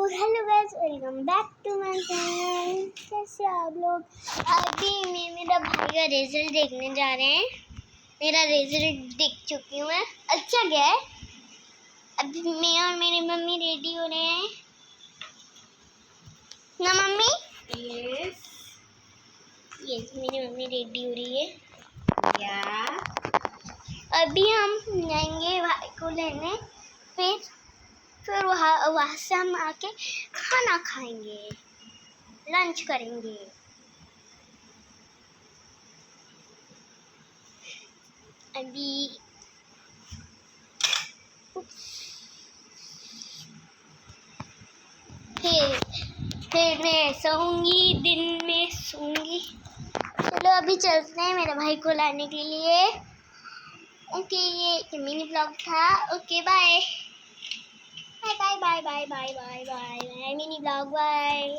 Hello guys, welcome back to my channel. कैसे आप लोग? अभी मैं मेरा भाई का रिजल्ट देखने जा रहे हैं। मेरा रिजल्ट देख चुकी हूँ मैं। अच्छा गया है। अभी मैं और मेरी मम्मी रेडी हो रहे हैं ना मम्मी? यस मेरी मम्मी रेडी हो रही है। या अभी हम जाएंगे भाई को लेने, फिर वहाँ से हम आके खाना खाएंगे, लंच करेंगे। अभी फिर मैं सोऊंगी, दिन में सोऊंगी। चलो अभी चलते हैं मेरे भाई को लाने के लिए। ओके, ये मिनी ब्लॉग था। Okay bye bye bye bye bye bye bye bye mini blog bye.